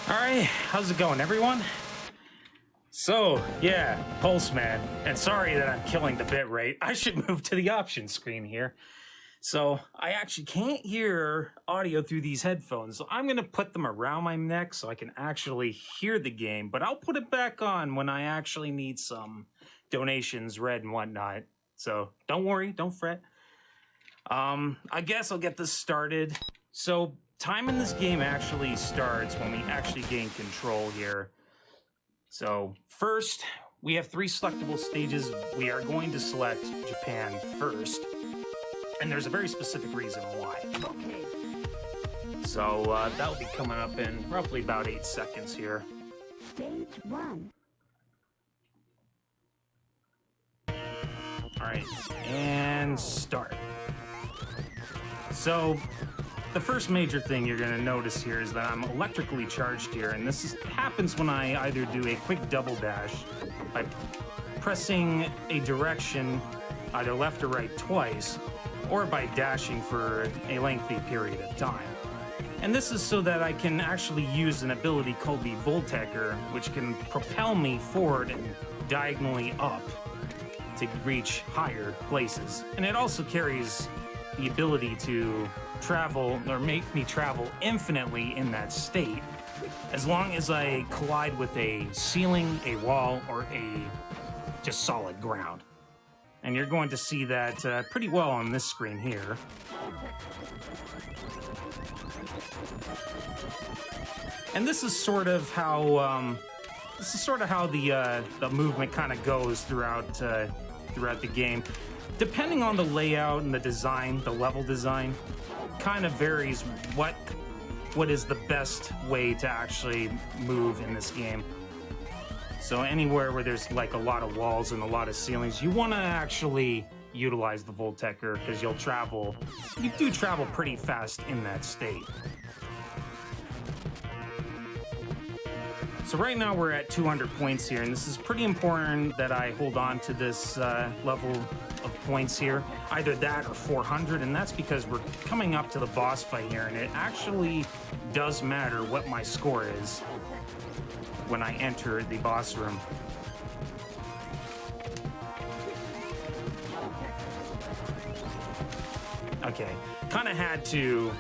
Alright, how's it going, everyone? So, yeah, Pulseman, and sorry that I'm killing the bitrate. I should move to the options screen here. So, I actually can't hear audio through these headphones, so I'm gonna put them around my neck so I can actually hear the game, but I'll put it back on when I actually need some donations read and whatnot. So, don't worry, don't fret. I guess I'll get this started. So, time in this game actually starts when we actually gain control here. So, first, we have 3 selectable stages. We are going to select Japan first. And there's a very specific reason why. Okay. So, that'll be coming up in roughly about 8 seconds here. Stage 1. Alright, and start. So, the first major thing you're going to notice here is that I'm electrically charged here, and happens when I either do a quick double dash by pressing a direction, either left or right twice, or by dashing for a lengthy period of time. And this is so that I can actually use an ability called the d4gr0n, which can propel me forward and diagonally up to reach higher places. And it also carries the ability to travel, or make me travel infinitely in that state, as long as I collide with a ceiling, a wall, or a just solid ground. And you're going to see that pretty well on this screen here. And this is sort of how the movement kind of goes throughout the game. Depending on the layout and the design, the level design, kind of varies what is the best way to actually move in this game. So anywhere where there's like a lot of walls and a lot of ceilings, you want to actually utilize the d4gr0n because you do travel pretty fast in that state. So right now we're at 200 points here, and this is pretty important that I hold on to this level of points here. Either that or 400, and that's because we're coming up to the boss fight here, and it actually does matter what my score is when I enter the boss room. Okay, kind of had to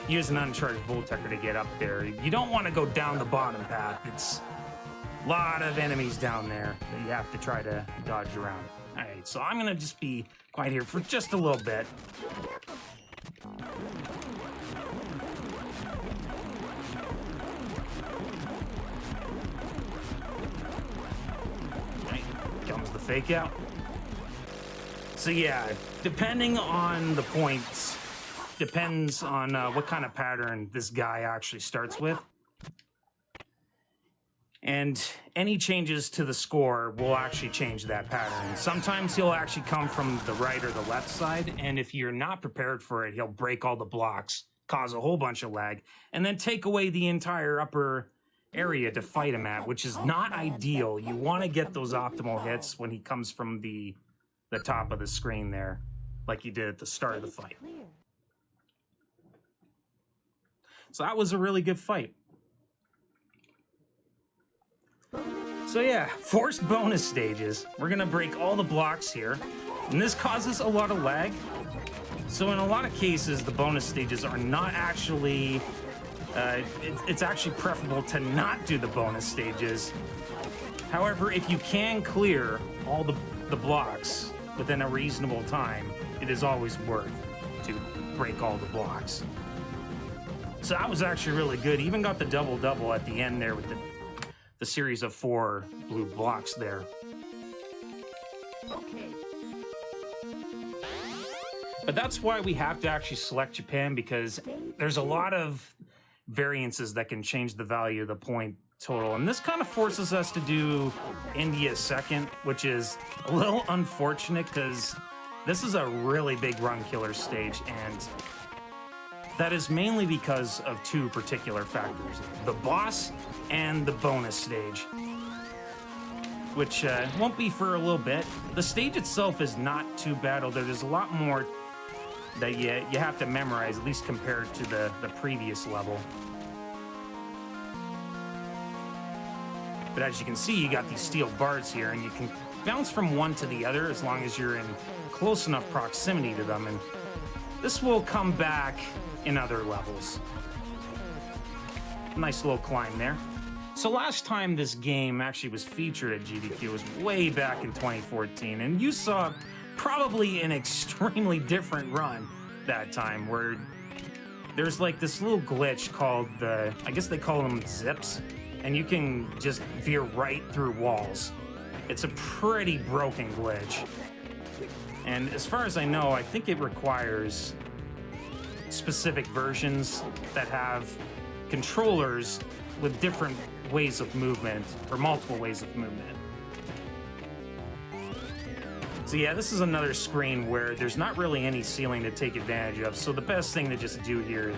use an uncharged d4gr0n to get up there. You don't want to go down the bottom path. It's a lot of enemies down there that you have to try to dodge around. Alright, so I'm going to just be quiet here for just a little bit. Alright, comes the fake out. So yeah, depending on the points, depends on what kind of pattern this guy actually starts with. And any changes to the score will actually change that pattern. Sometimes he'll actually come from the right or the left side, and if you're not prepared for it, he'll break all the blocks, cause a whole bunch of lag, and then take away the entire upper area to fight him at, which is not ideal. You want to get those optimal hits when he comes from the top of the screen there, like you did at the start of the fight. So that was a really good fight. So yeah, forced bonus stages. We're gonna break all the blocks here, and this causes a lot of lag. So in a lot of cases, the bonus stages are not actually, it's actually preferable to not do the bonus stages. However, if you can clear all the blocks within a reasonable time, it is always worth to break all the blocks. So that was actually really good. Even got the double-double at the end there with the series of 4 blue blocks there. Okay. But that's why we have to actually select Japan, because there's a lot of variances that can change the value of the point total. And this kind of forces us to do India second, which is a little unfortunate because this is a really big run killer stage, and that is mainly because of 2 particular factors: the boss and the bonus stage, which won't be for a little bit. The stage itself is not too bad, although there's a lot more that you have to memorize, at least compared to the previous level. But as you can see, you got these steel bars here, and you can bounce from one to the other as long as you're in close enough proximity to them, and this will come back in other levels. Nice little climb there. So last time this game actually was featured at GDQ was way back in 2014, and you saw probably an extremely different run that time, where there's like this little glitch called the, I guess they call them zips, and you can just veer right through walls. It's a pretty broken glitch. And as far as I know, I think it requires specific versions that have controllers with different ways of movement, or multiple ways of movement. So yeah, this is another screen where there's not really any ceiling to take advantage of, so the best thing to just do here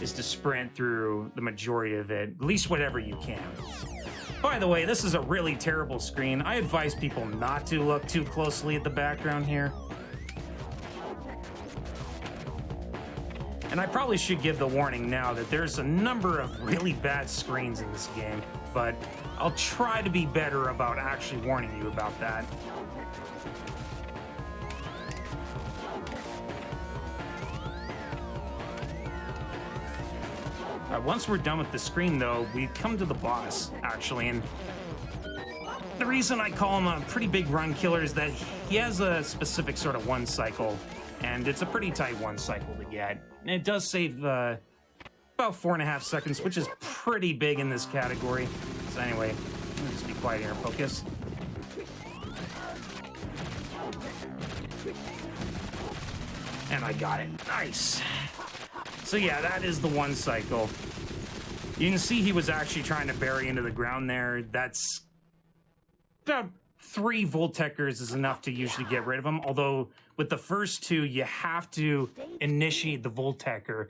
is to sprint through the majority of it, at least whatever you can. By the way, this is a really terrible screen. I advise people not to look too closely at the background here. And I probably should give the warning now that there's a number of really bad screens in this game, but I'll try to be better about actually warning you about that. Once we're done with the screen, though, we come to the boss, actually, and the reason I call him a pretty big run killer is that he has a specific sort of one cycle, and it's a pretty tight one cycle to get. And it does save about 4.5 seconds, which is pretty big in this category. So anyway, let me just be quiet here and focus. And I got it. Nice. So yeah, that is the one cycle. You can see he was actually trying to bury into the ground there. That's about 3 Volteckers is enough to usually get rid of him. Although with the first 2, you have to initiate the Voltecker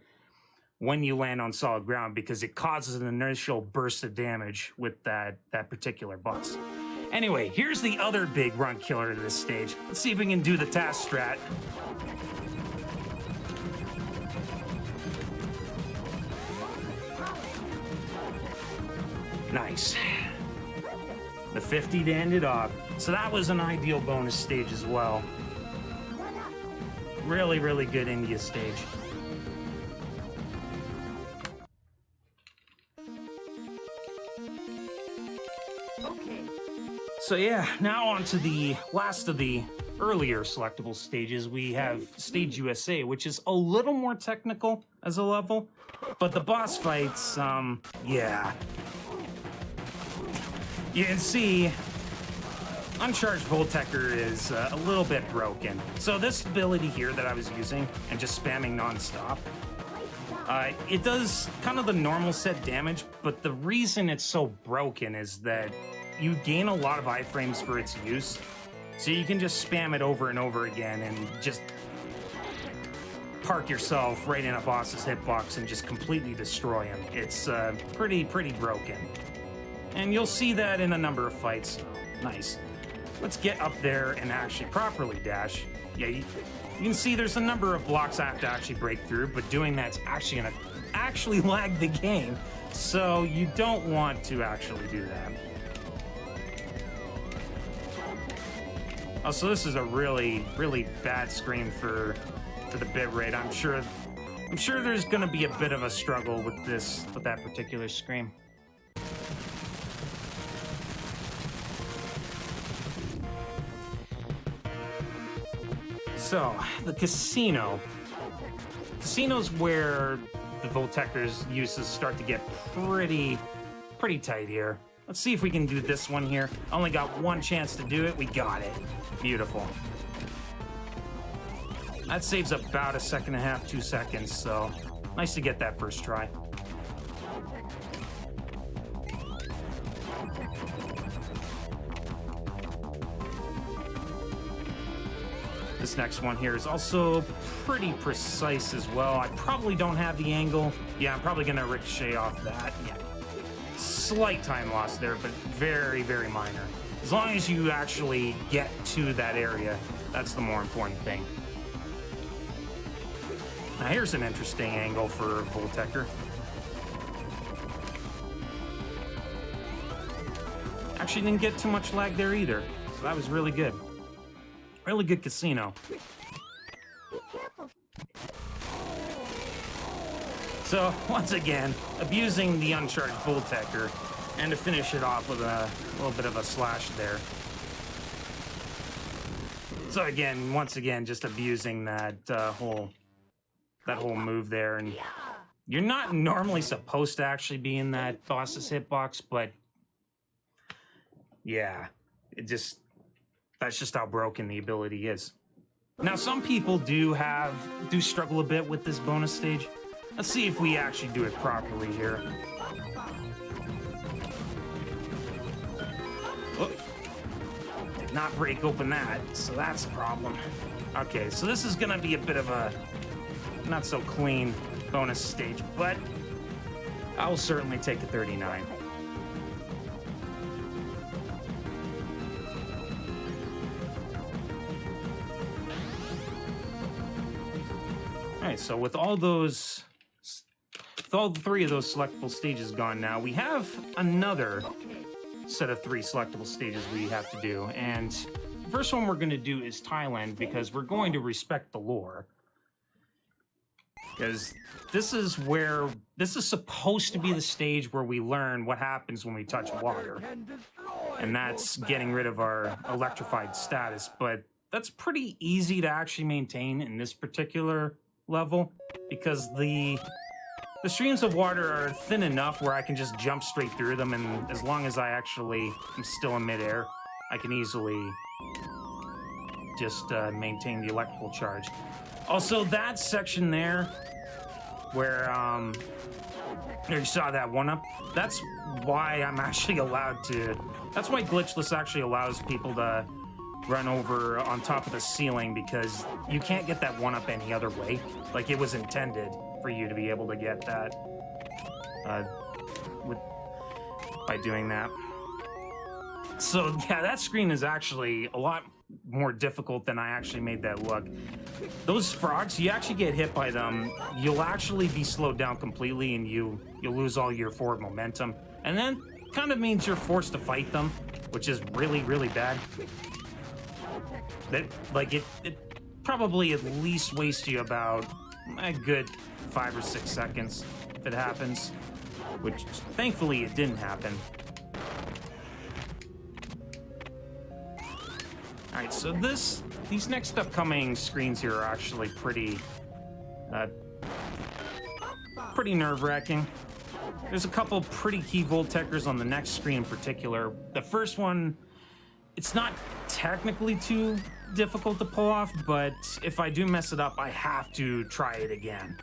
when you land on solid ground because it causes an initial burst of damage with that particular boss. Anyway, here's the other big run killer to this stage. Let's see if we can do the task strat. Nice. The 50 to end it off. So that was an ideal bonus stage as well. Really, really good India stage. Okay. So yeah, now on to the last of the earlier selectable stages. We have Stage USA, which is a little more technical as a level, but the boss fights, yeah. You can see Uncharged Voltecker is a little bit broken. So this ability here that I was using and just spamming non-stop, it does kind of the normal set damage, but the reason it's so broken is that you gain a lot of iframes for its use. So you can just spam it over and over again and just park yourself right in a boss's hitbox and just completely destroy him. It's pretty broken. And you'll see that in a number of fights. Nice. Let's get up there and actually properly dash. Yeah, you can see there's a number of blocks I have to actually break through, but doing that's actually gonna actually lag the game. So you don't want to actually do that. Oh, so this is a really bad screen for the bitrate. I'm sure there's gonna be a bit of a struggle with that particular screen. So, the casino. Casino's where the Voltecker's uses start to get pretty tight here. Let's see if we can do this one here. Only got one chance to do it. We got it. Beautiful. That saves about 1.5 seconds, 2 seconds, so nice to get that first try. This next one here is also pretty precise as well. I probably don't have the angle. Yeah, I'm probably gonna ricochet off that. Yeah. Slight time loss there, but very minor. As long as you actually get to that area, that's the more important thing. Now here's an interesting angle for Voltecker. Actually didn't get too much lag there either. So that was really good. Really good casino. So, once again, abusing the uncharged Voltecker, and to finish it off with a little bit of a slash there. So again, once again, just abusing that whole move there, and you're not normally supposed to actually be in that boss's hitbox, but yeah, that's just how broken the ability is. Now, some people do struggle a bit with this bonus stage. Let's see if we actually do it properly here. Oh, did not break open that, so that's a problem. Okay, so this is gonna be a bit of a not so clean bonus stage, but I will certainly take a 39. All right, so with all three of those selectable stages gone now, we have another set of 3 selectable stages we have to do. And the first one we're going to do is Thailand, because we're going to respect the lore. Because this is supposed to be the stage where we learn what happens when we touch water. And that's getting rid of our electrified status. But that's pretty easy to actually maintain in this particular level, because the streams of water are thin enough where I can just jump straight through them, and as long as I actually am still in midair, I can easily just maintain the electrical charge. Also, that section there, where you saw that one-up, that's why I'm actually allowed to... That's why Glitchless actually allows people to run over on top of the ceiling, because you can't get that one-up any other way. Like, it was intended for you to be able to get that by doing that. So, yeah, that screen is actually a lot more difficult than I actually made that look. Those frogs, you actually get hit by them, you'll actually be slowed down completely, and you'll lose all your forward momentum. And then, kind of means you're forced to fight them, which is really, really bad. It probably at least wastes you about a good 5 or 6 seconds if it happens, which thankfully it didn't happen. Alright, so these next upcoming screens here are actually pretty nerve-wracking. There's a couple pretty key Volteckers on the next screen in particular. The first one, it's not technically too difficult to pull off, but if I do mess it up, I have to try it again.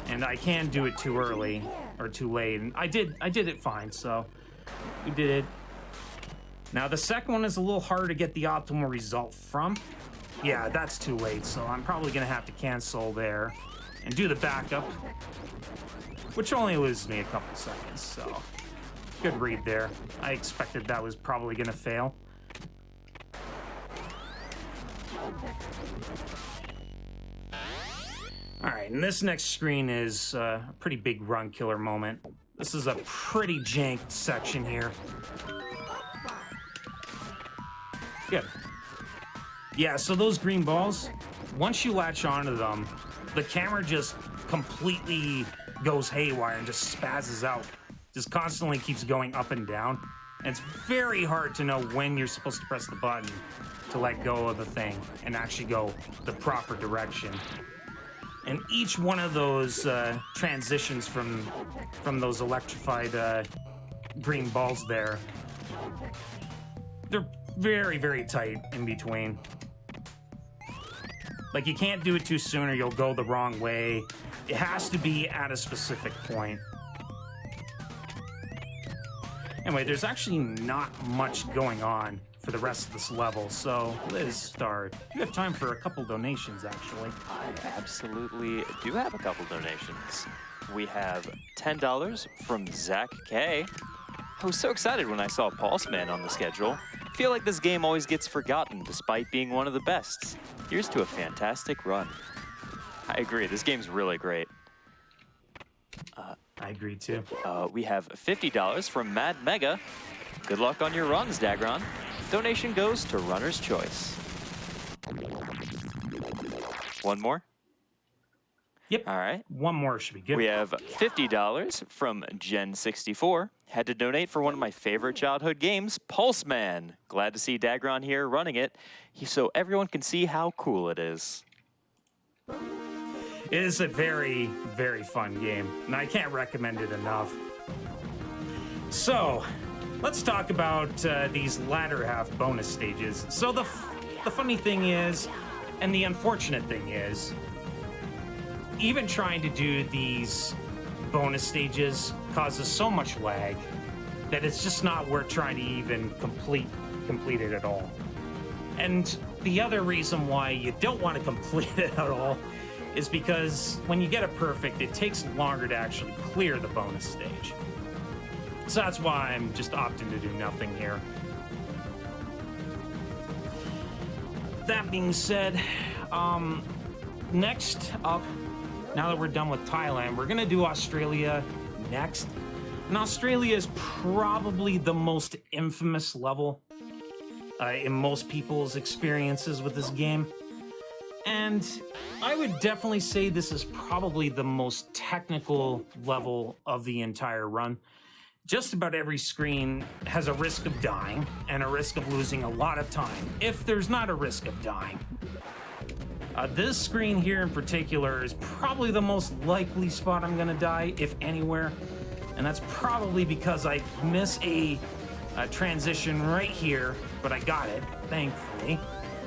And I can do it too early or too late, and I did it fine, so we did it. Now the second one is a little harder to get the optimal result from. Yeah, that's too late, so I'm probably gonna have to cancel there and do the backup, which only loses me a couple seconds, so good read there. I expected that was probably gonna fail. Alright, and this next screen is a pretty big run killer moment. This is a pretty janked section here. Good. Yeah, so those green balls, once you latch onto them, the camera just completely goes haywire and just spazzes out. Just constantly keeps going up and down. And it's very hard to know when you're supposed to press the button to let go of the thing and actually go the proper direction. And each one of those transitions from those electrified green balls there, they're very, very tight in between. Like, you can't do it too soon or you'll go the wrong way. It has to be at a specific point. Anyway, there's actually not much going on for the rest of this level, so Lizstar, you have time for a couple donations, actually. I absolutely do have a couple donations. We have $10 from Zach K. I was so excited when I saw Pulseman on the schedule. I feel like this game always gets forgotten despite being one of the best. Here's to a fantastic run. I agree, this game's really great. I agree too. We have $50 from Mad Mega. Good luck on your runs, d4gr0n. Donation goes to Runner's Choice. One more? Yep. All right. One more should be good. We have $50 from Gen64. Had to donate for one of my favorite childhood games, Pulseman. Glad to see d4gr0n here running it, so everyone can see how cool it is. It is a very, very fun game, and I can't recommend it enough. So, let's talk about these latter half bonus stages. So the funny thing is, and the unfortunate thing is, even trying to do these bonus stages causes so much lag that it's just not worth trying to even complete it at all. And the other reason why you don't want to complete it at all is because when you get it perfect, it takes longer to actually clear the bonus stage. So that's why I'm just opting to do nothing here. That being said, next up, now that we're done with Thailand, we're gonna do Australia next. And Australia is probably the most infamous level in most people's experiences with this game. And I would definitely say this is probably the most technical level of the entire run. Just about every screen has a risk of dying and a risk of losing a lot of time, if there's not a risk of dying. This screen here in particular is probably the most likely spot I'm gonna die, if anywhere. And that's probably because I miss a transition right here, but I got it, thankfully.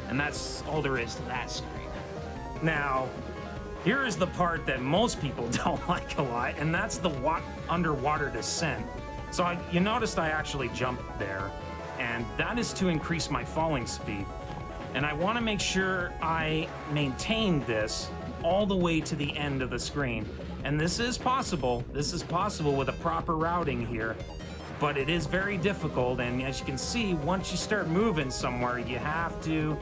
And that's all there is to that screen. Now, here is the part that most people don't like a lot, and that's the underwater descent. So you noticed I actually jumped there, and that is to increase my falling speed. And I want to make sure I maintain this all the way to the end of the screen. And this is possible. This is possible with a proper routing here, but it is very difficult. And as you can see, once you start moving somewhere, you have to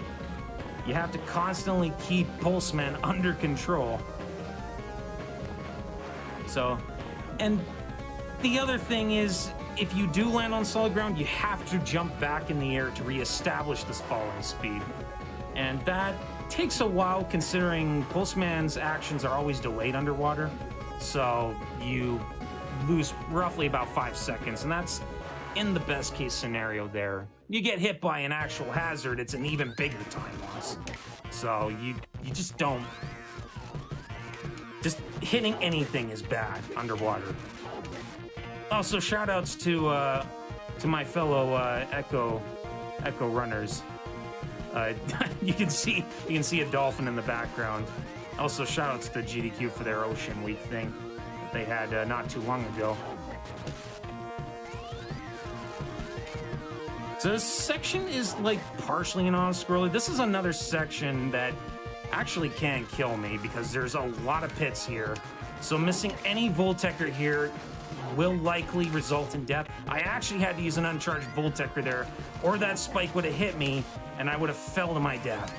constantly keep Pulseman under control. So, and the other thing is, if you do land on solid ground, you have to jump back in the air to reestablish this falling speed. And that takes a while, considering Pulseman's actions are always delayed underwater. So you lose roughly about 5 seconds, and that's in the best case scenario there. You get hit by an actual hazard, it's an even bigger time loss. So you just don't... Just hitting anything is bad underwater. Also, shout-outs to my fellow Echo runners. You can see a dolphin in the background. Also, shout-outs to GDQ for their Ocean Week thing that they had not too long ago. So this section is like partially an auto-scroller. This is another section that actually can kill me because there's a lot of pits here. So missing any Voltecker here will likely result in death. I actually had to use an uncharged Voltecker there, or that spike would have hit me and I would have fell to my death.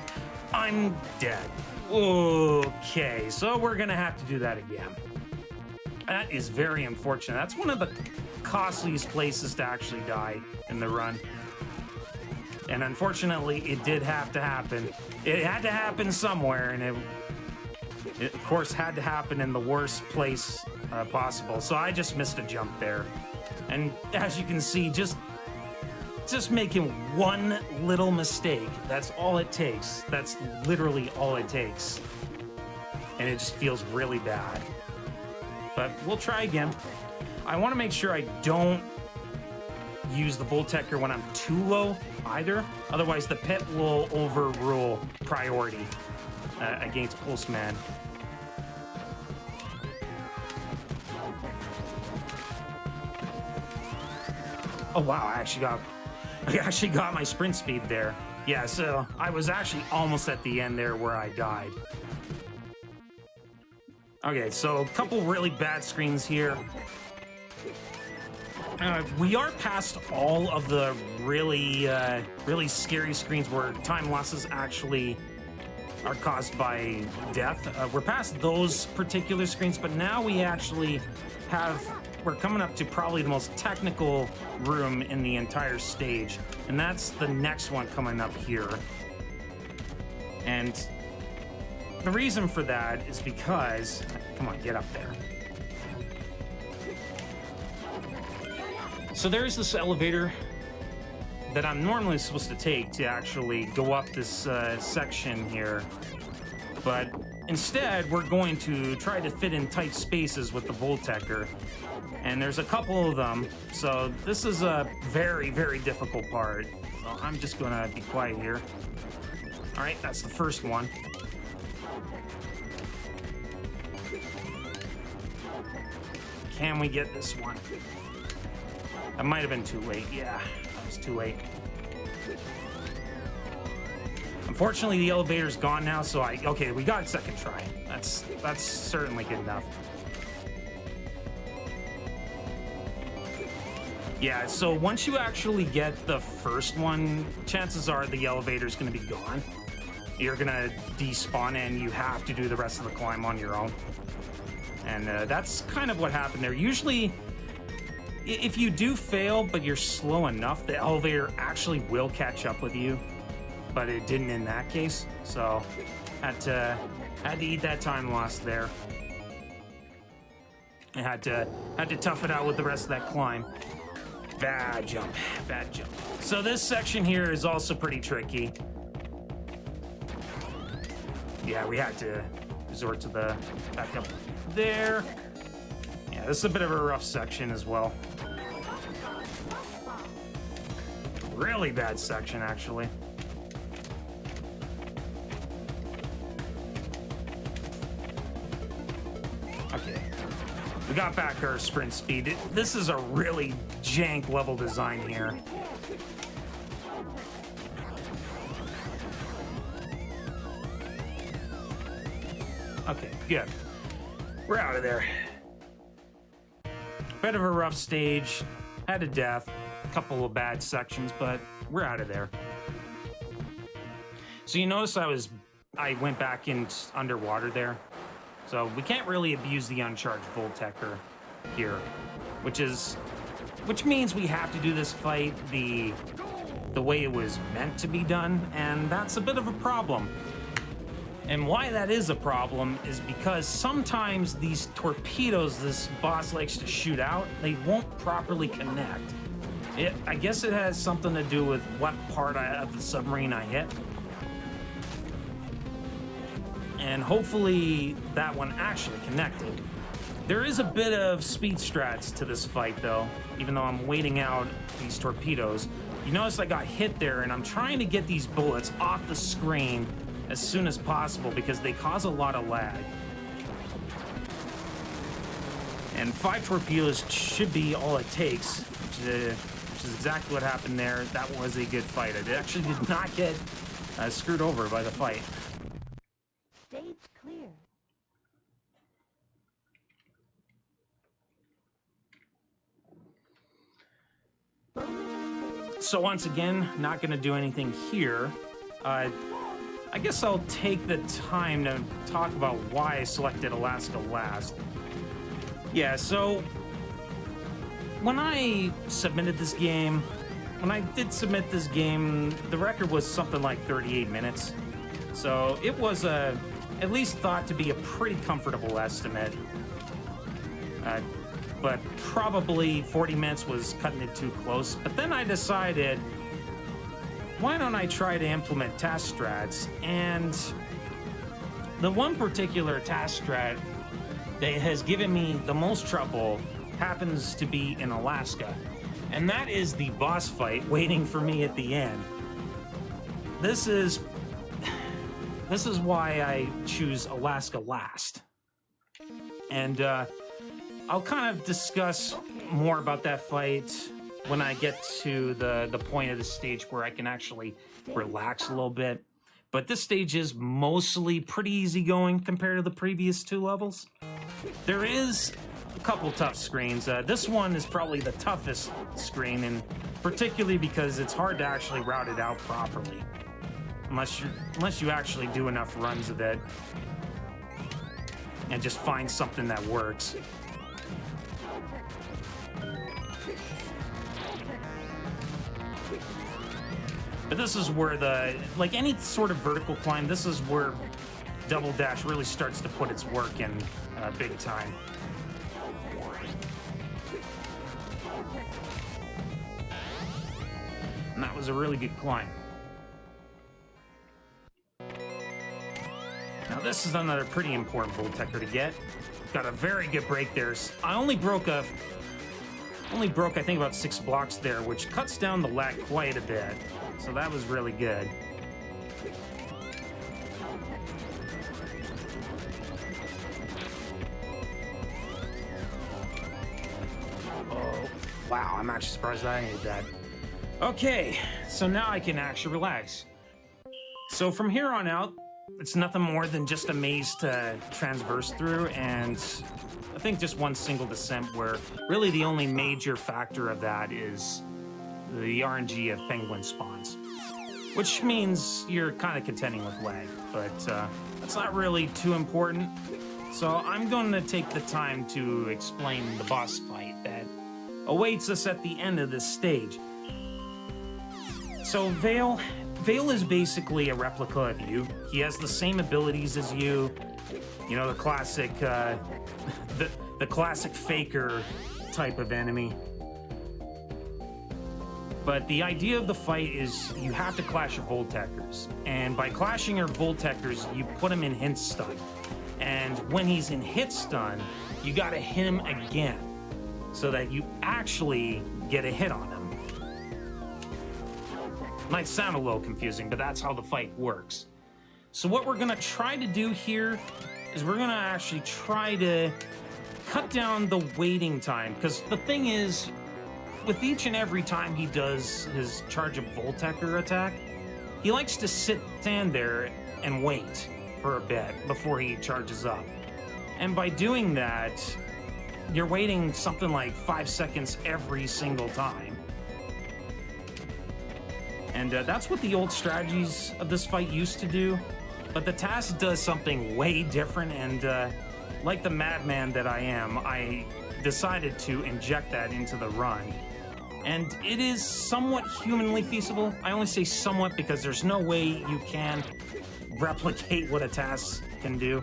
I'm dead. Okay, so we're gonna have to do that again. That is very unfortunate. That's one of the costliest places to actually die in the run. And unfortunately, it did have to happen. It had to happen somewhere, and it of course had to happen in the worst place possible. So I just missed a jump there. And as you can see, just making one little mistake, that's all it takes. That's literally all it takes. And it just feels really bad. But we'll try again. I want to make sure I don't use the Voltecker when I'm too low either. Otherwise, the pit will overrule priority against Pulseman. Oh wow, I actually got my sprint speed there. Yeah, so I was actually almost at the end there where I died. Okay, so a couple really bad screens here. We are past all of the really scary screens where time losses actually are caused by death. We're past those particular screens, but now we actually we're coming up to probably the most technical room in the entire stage, and that's the next one coming up here. And the reason for that is because, come on, get up there. So there's this elevator that I'm normally supposed to take to actually go up this section here, but instead we're going to try to fit in tight spaces with the Voltecker, and there's a couple of them, so this is a very, very difficult part. So I'm just gonna be quiet here. All right, that's the first one. Can we get this one? That might have been too late. Yeah, that was too late. Unfortunately, the elevator's gone now, so okay, we got a second try. That's certainly good enough. Yeah, so once you actually get the first one, chances are the elevator's gonna be gone. You're gonna despawn and you have to do the rest of the climb on your own. And that's kind of what happened there. Usually, if you do fail, but you're slow enough, the elevator actually will catch up with you. But it didn't in that case, so had to eat that time loss there. I had to tough it out with the rest of that climb. Bad jump, bad jump. So this section here is also pretty tricky. Yeah, we had to resort to the back up there. Yeah, this is a bit of a rough section as well. Really bad section, actually. Okay, we got back our sprint speed. This is a really jank level design here. Okay, good. We're out of there. Bit of a rough stage, had a death, a couple of bad sections, but we're out of there. So you notice I went back in underwater there. So we can't really abuse the uncharged Voltecker here, which means we have to do this fight the way it was meant to be done, and that's a bit of a problem. And why that is a problem is because sometimes these torpedoes this boss likes to shoot out, they won't properly connect. I guess it has something to do with what part of the submarine I hit. And hopefully that one actually connected. There is a bit of speed strats to this fight though, even though I'm waiting out these torpedoes. You notice I got hit there, and I'm trying to get these bullets off the screen as soon as possible because they cause a lot of lag. And 5 torpedoes should be all it takes, which is exactly what happened there. That was a good fight. I actually did not get screwed over by the fight. Stage clear. So once again, not going to do anything here. I guess I'll take the time to talk about why I selected Alaska last. Yeah, so when I submitted this game, the record was something like 38 minutes. So it was at least thought to be a pretty comfortable estimate. But probably 40 minutes was cutting it too close. But then I decided, why don't I try to implement task strats? And the one particular task strat that has given me the most trouble happens to be in Alaska. And that is the boss fight waiting for me at the end. This is why I choose Alaska last. And I'll kind of discuss more about that fight when I get to the point of the stage where I can actually relax a little bit. But this stage is mostly pretty easygoing compared to the previous 2 levels. There is a couple tough screens. This one is probably the toughest screen, and particularly because it's hard to actually route it out properly. Unless you actually do enough runs of it and just find something that works. But this is where like any sort of vertical climb, this is where double dash really starts to put its work in big time. And that was a really good climb. Now this is another pretty important Voltecker to get. Got a very good break there. I only broke I think about 6 blocks there, which cuts down the lag quite a bit. So that was really good. Oh, wow, I'm actually surprised I made that. Okay, so now I can actually relax. So from here on out, it's nothing more than just a maze to transverse through, and I think just one single descent where really the only major factor of that is the RNG of penguin spawns, which means you're kind of contending with lag, but that's not really too important. So I'm going to take the time to explain the boss fight that awaits us at the end of this stage. So Vale is basically a replica of you. He has the same abilities as you. You know, the classic, the classic faker type of enemy. But the idea of the fight is you have to clash your Volteckers. And by clashing your Volteckers, you put him in hit stun. And when he's in hit stun, you gotta hit him again so that you actually get a hit on him. Might sound a little confusing, but that's how the fight works. So what we're gonna try to do here is we're gonna actually try to cut down the waiting time, because the thing is, with each and every time he does his charge of Voltecker attack, he likes to stand there and wait for a bit before he charges up. And by doing that, you're waiting something like 5 seconds every single time. And that's what the old strategies of this fight used to do. But the task does something way different, and like the madman that I am, I decided to inject that into the run. And it is somewhat humanly feasible. I only say somewhat because there's no way you can replicate what a task can do.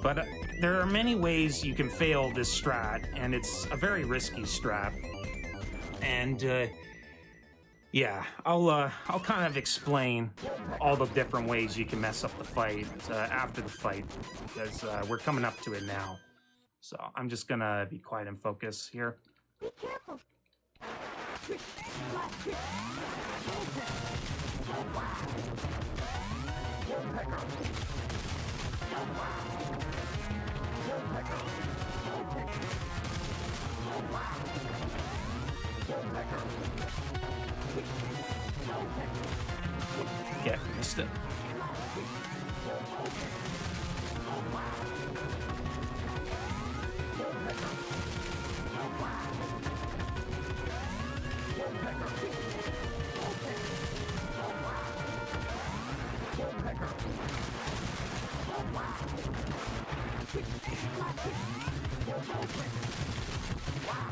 But there are many ways you can fail this strat, and it's a very risky strat. And yeah, I'll kind of explain all the different ways you can mess up the fight after the fight, because we're coming up to it now. So I'm just gonna be quiet and focus here. Be careful. Yeah, missed it.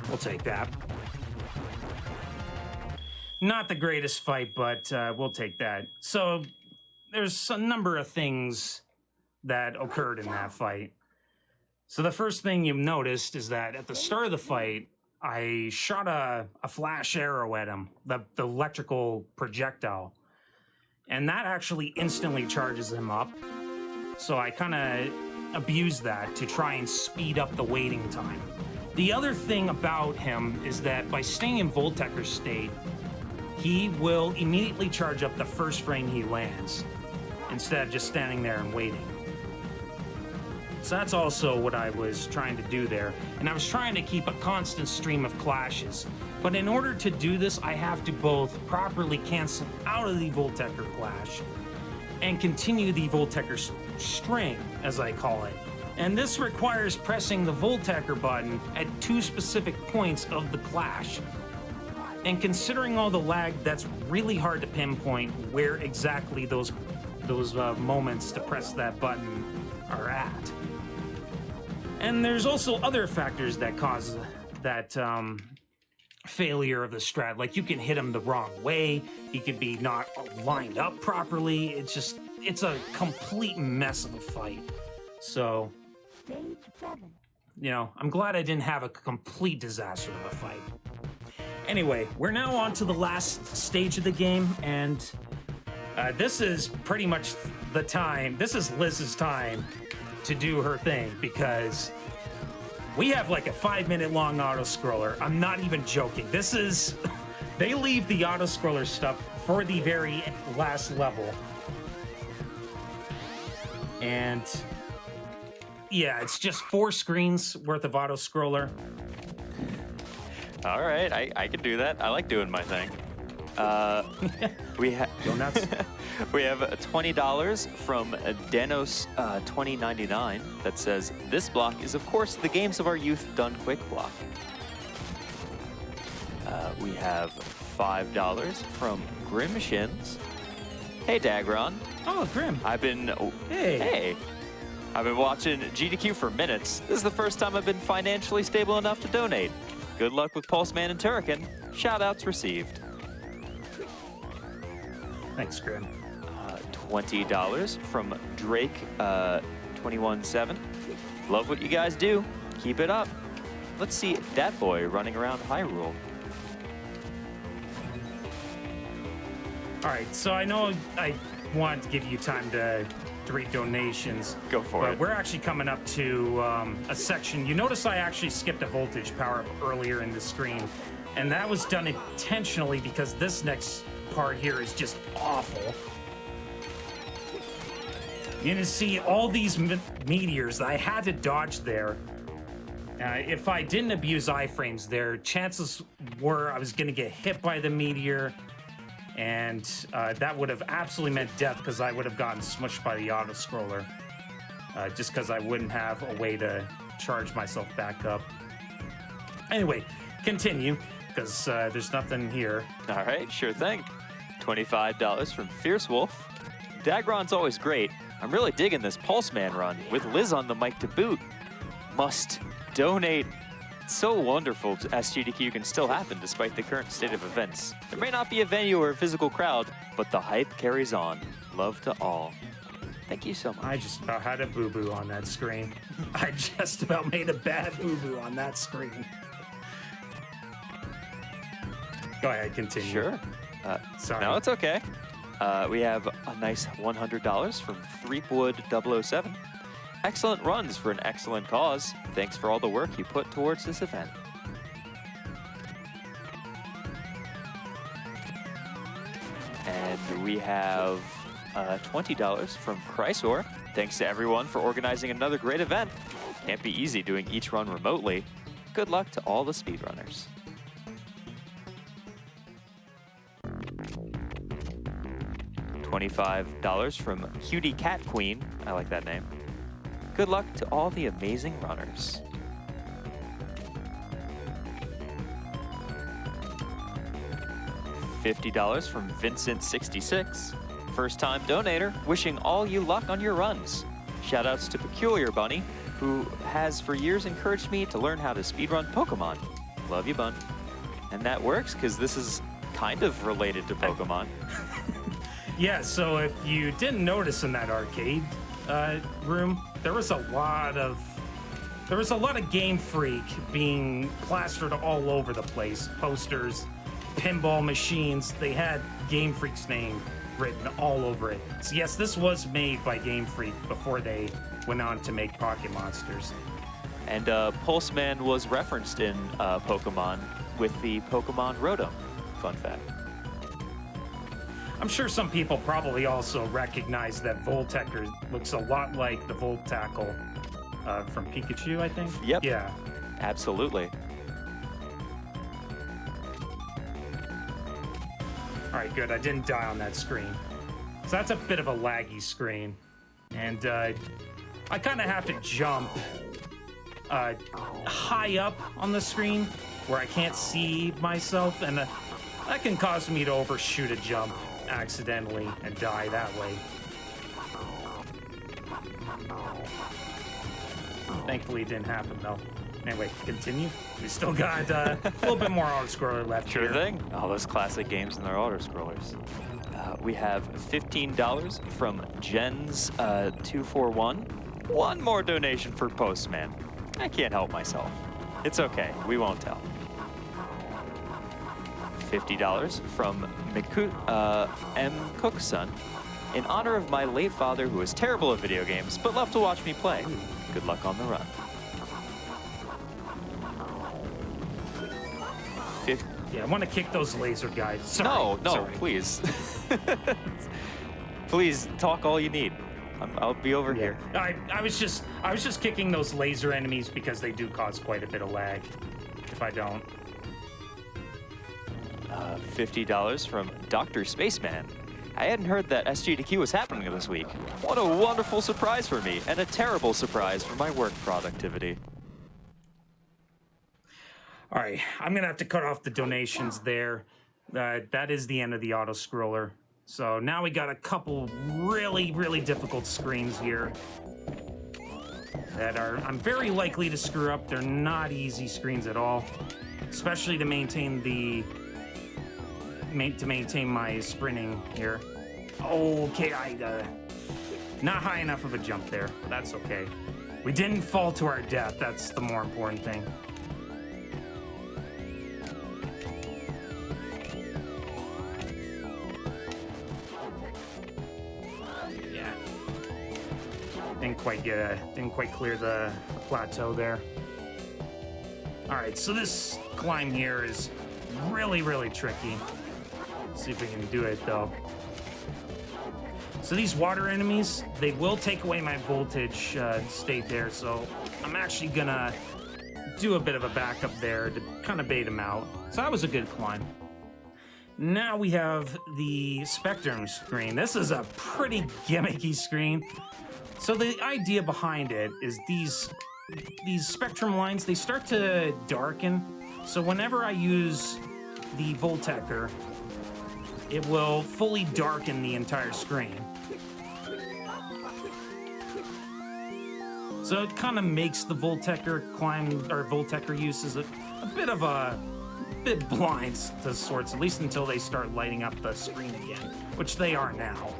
We'll take that. Not the greatest fight, but we'll take that. So there's a number of things that occurred in that fight. So the first thing you've noticed is that at the start of the fight, I shot a flash arrow at him, the electrical projectile. And that actually instantly charges him up. So I kind of abused that to try and speed up the waiting time. The other thing about him is that by staying in Voltecker state, he will immediately charge up the first frame he lands, instead of just standing there and waiting. So that's also what I was trying to do there. And I was trying to keep a constant stream of clashes. But in order to do this, I have to both properly cancel out of the Voltecker clash and continue the Voltecker string, as I call it. And this requires pressing the Voltecker button at 2 specific points of the clash. And considering all the lag, that's really hard to pinpoint where exactly those moments to press that button are at. And there's also other factors that cause that failure of the strat. Like, you can hit him the wrong way. He could be not lined up properly. It's a complete mess of a fight. So, Stage 7. you know, I'm glad I didn't have a complete disaster of a fight. Anyway, we're now on to the last stage of the game, and this is pretty much the time. This is Liz's time to do her thing, because we have like a 5-minute long auto-scroller. I'm not even joking. This is... They leave the auto-scroller stuff for the very last level. And... yeah, it's just 4 screens worth of auto-scroller. All right, I can do that. I like doing my thing. We have Go nuts. we have $20 from Denos 2099 that says, "This block is of course the games of our youth done quick block." We have $5 from Grim Shins. Hey d4gr0n. Oh, Grim. Hey. I've been watching GDQ for minutes. This is the first time I've been financially stable enough to donate. Good luck with Pulseman and d4gr0n. Shoutouts received. Thanks, Grim. $20 from Drake 217. Love what you guys do. Keep it up. Let's see that boy running around Hyrule. All right, so I know I want to give you time to read donations. Go for but it. We're actually coming up to a section. You notice I actually skipped a voltage power up earlier in the screen, and that was done intentionally because this next part here is just awful. You can see all these meteors that I had to dodge there. If I didn't abuse iframes there, chances were I was going to get hit by the meteor, and that would have absolutely meant death because I would have gotten smushed by the auto-scroller, just because I wouldn't have a way to charge myself back up. Anyway, continue, because there's nothing here. All right, sure thing. $25 from Fierce Wolf. d4gr0n's always great. I'm really digging this Pulseman run with Liz on the mic to boot. Must donate. It's so wonderful SGDQ can still happen despite the current state of events. There may not be a venue or a physical crowd, but the hype carries on. Love to all. Thank you so much. I just about had a boo-boo on that screen. I just about made a bad boo-boo on that screen. Go ahead, continue. Sure. Sorry. No, it's okay. We have a nice $100 from Threepwood 007. Excellent runs for an excellent cause. Thanks for all the work you put towards this event. And we have $20 from Chrysor. Thanks to everyone for organizing another great event. Can't be easy doing each run remotely. Good luck to all the speedrunners. $25 from Cutie Cat Queen. I like that name. Good luck to all the amazing runners. $50 from Vincent66. First time donator, wishing all you luck on your runs. Shoutouts to Peculiar Bunny, who has for years encouraged me to learn how to speedrun Pokemon. Love you, Bun. And that works because this is kind of related to Pokemon. Yeah, so if you didn't notice in that arcade room, there was a lot of Game Freak being plastered all over the place. Posters, pinball machines, they had Game Freak's name written all over it. So yes, this was made by Game Freak before they went on to make Pocket Monsters. And Pulseman was referenced in Pokemon with the Pokemon Rotom. Fun fact. I'm sure some people probably also recognize that Voltecker looks a lot like the Voltackle from Pikachu, I think? Yep. Yeah. Absolutely. All right, good. I didn't die on that screen. So that's a bit of a laggy screen. And I kind of have to jump high up on the screen where I can't see myself. And that can cause me to overshoot a jump accidentally and die that way. Thankfully, it didn't happen, though. Anyway, continue. We still got a little bit more auto-scroller left Sure here. thing. All those classic games and their auto-scrollers. We have $15 from Jen's d4gr0n. One more donation for Postman. I can't help myself. It's okay. We won't tell. $50 from M. Cookson. In honor of my late father, who was terrible at video games, but loved to watch me play. Good luck on the run. Yeah, I want to kick those laser guys. Sorry. No, Sorry. please. Please, talk all you need. I'll be over here. I was just kicking those laser enemies because they do cause quite a bit of lag. If I don't. $50 from Dr. Spaceman. I hadn't heard that SGDQ was happening this week. What a wonderful surprise for me, and a terrible surprise for my work productivity. All right, I'm going to have to cut off the donations there. That is the end of the auto-scroller. So now we got a couple really, really difficult screens here that I'm very likely to screw up. They're not easy screens at all, especially to maintain my sprinting here. Okay, not high enough of a jump there, but that's okay. We didn't fall to our death. That's the more important thing. Didn't quite clear the plateau there. All right, so this climb here is really, really tricky. Let's see if we can do it though. So these water enemies, they will take away my voltage state there. So I'm actually gonna do a bit of a backup there to kind of bait them out. So that was a good climb. Now we have the Spectrum screen. This is a pretty gimmicky screen. So the idea behind it is these spectrum lines, they start to darken. So whenever I use the Voltecker, it will fully darken the entire screen. So it kind of makes the Voltecker climb, or Voltecker use as a bit blind to sorts, at least until they start lighting up the screen again, which they are now.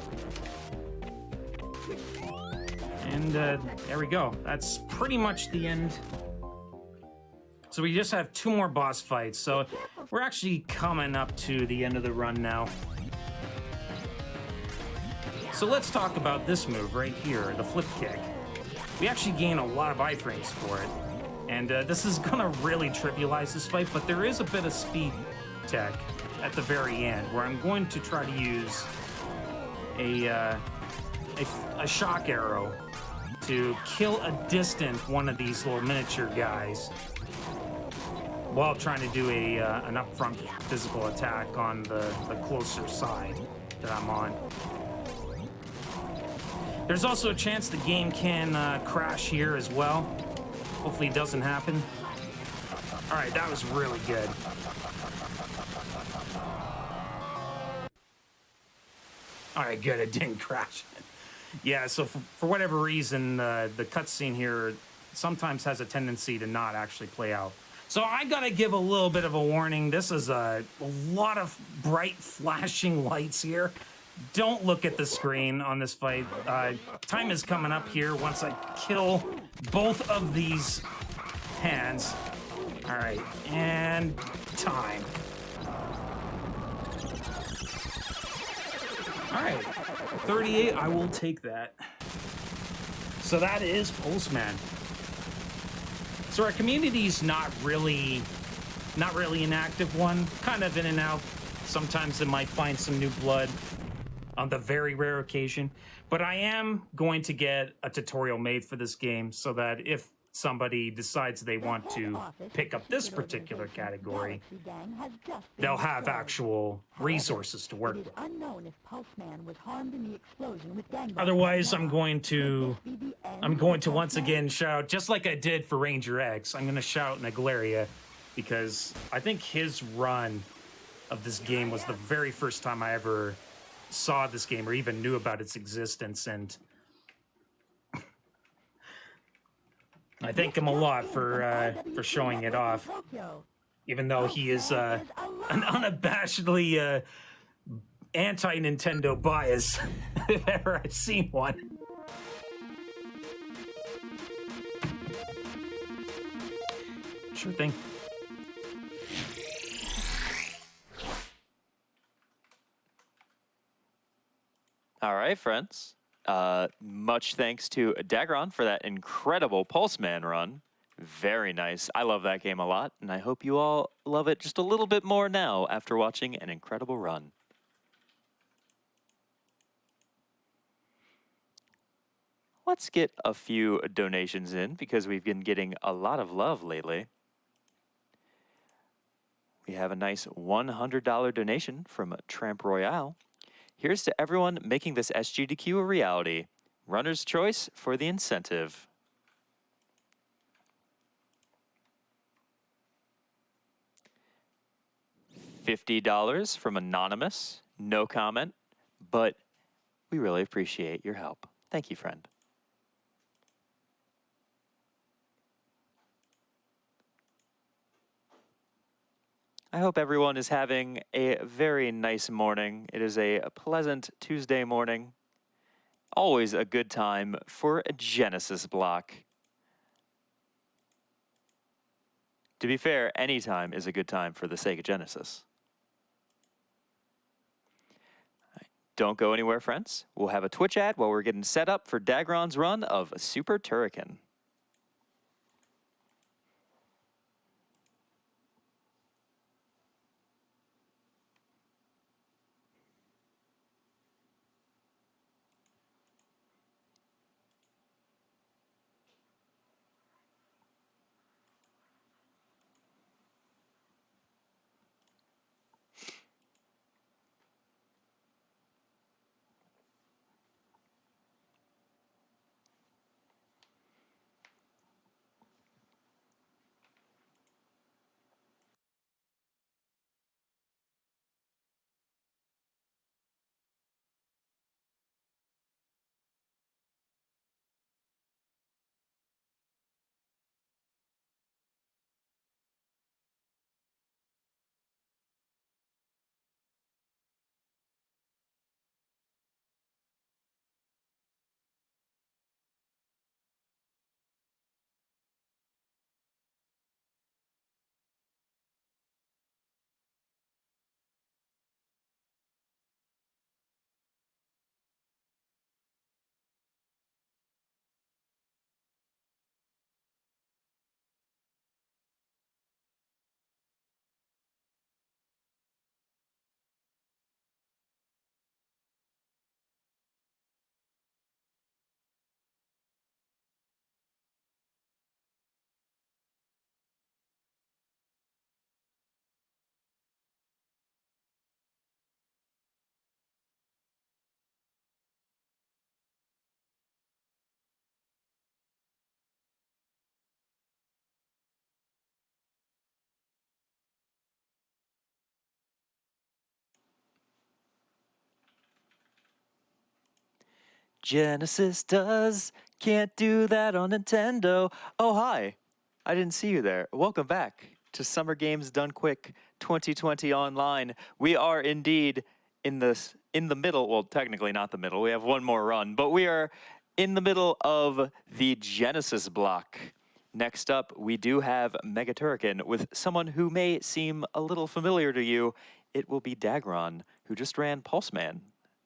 And there we go. That's pretty much the end. So we just have 2 more boss fights. So we're actually coming up to the end of the run now. So let's talk about this move right here, the flip kick. We actually gain a lot of iframes for it. And this is gonna really trivialize this fight, but there is a bit of speed tech at the very end where I'm going to try to use a shock arrow to kill a distant one of these little miniature guys while trying to do an upfront physical attack on the closer side that I'm on. There's also a chance the game can crash here as well. Hopefully it doesn't happen. All right, that was really good. All right, good, it didn't crash. Yeah, so for whatever reason, the cutscene here sometimes has a tendency to not actually play out. So I gotta give a little bit of a warning. This is a lot of bright flashing lights here. Don't look at the screen on this fight. Time is coming up here once I kill both of these hands. All right, and time. All right, 38, I will take that. So that is Pulseman. So our community's not really an active one, kind of in and out. Sometimes it might find some new blood on the very rare occasion, but I am going to get a tutorial made for this game so that if somebody decides they want to pick up this particular category, they'll have actual resources to work with. Otherwise, I'm going to once again shout, just like I did for Ranger X, I'm going to shout Naglaria, because I think his run of this game was the very first time I ever saw this game or even knew about its existence. And I thank him a lot for showing it off, Tokyo. even though he is an unabashedly anti-Nintendo bias, if ever I've seen one. Sure thing. All right, friends. Much thanks to d4gr0n for that incredible Pulseman run. Very nice. I love that game a lot, and I hope you all love it just a little bit more now after watching an incredible run. Let's get a few donations in because we've been getting a lot of love lately. We have a nice $100 donation from Tramp Royale. Here's to everyone making this SGDQ a reality. Runner's choice for the incentive. $50 from Anonymous. No comment, but we really appreciate your help. Thank you, friend. I hope everyone is having a very nice morning. It is a pleasant Tuesday morning. Always a good time for a Genesis block. To be fair, any time is a good time for the Sega Genesis. Don't go anywhere, friends. We'll have a Twitch ad while we're getting set up for d4gr0n's run of Super Turrican. Genesis does, can't do that on Nintendo. Oh, hi. I didn't see you there. Welcome back to Summer Games Done Quick 2020 Online. We are indeed in the middle, well, technically not the middle. We have one more run, but we are in the middle of the Genesis block. Next up, we do have Mega Turrican with someone who may seem a little familiar to you. It will be d4gr0n, who just ran Pulseman.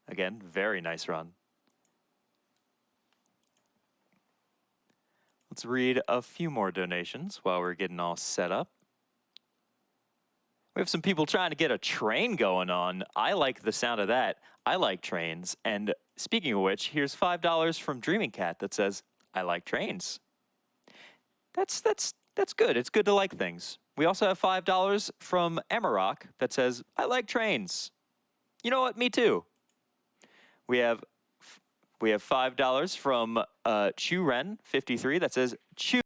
Again, very nice run. Let's read a few more donations while we're getting all set up. We have some people trying to get a train going on. I like the sound of that. I like trains. And speaking of which, here's $5 from Dreaming Cat that says, I like trains. That's good. It's good to like things. We also have $5 from Amarok that says, I like trains. You know what? Me too. We have $5 from d4gr0n53 that says, Chew.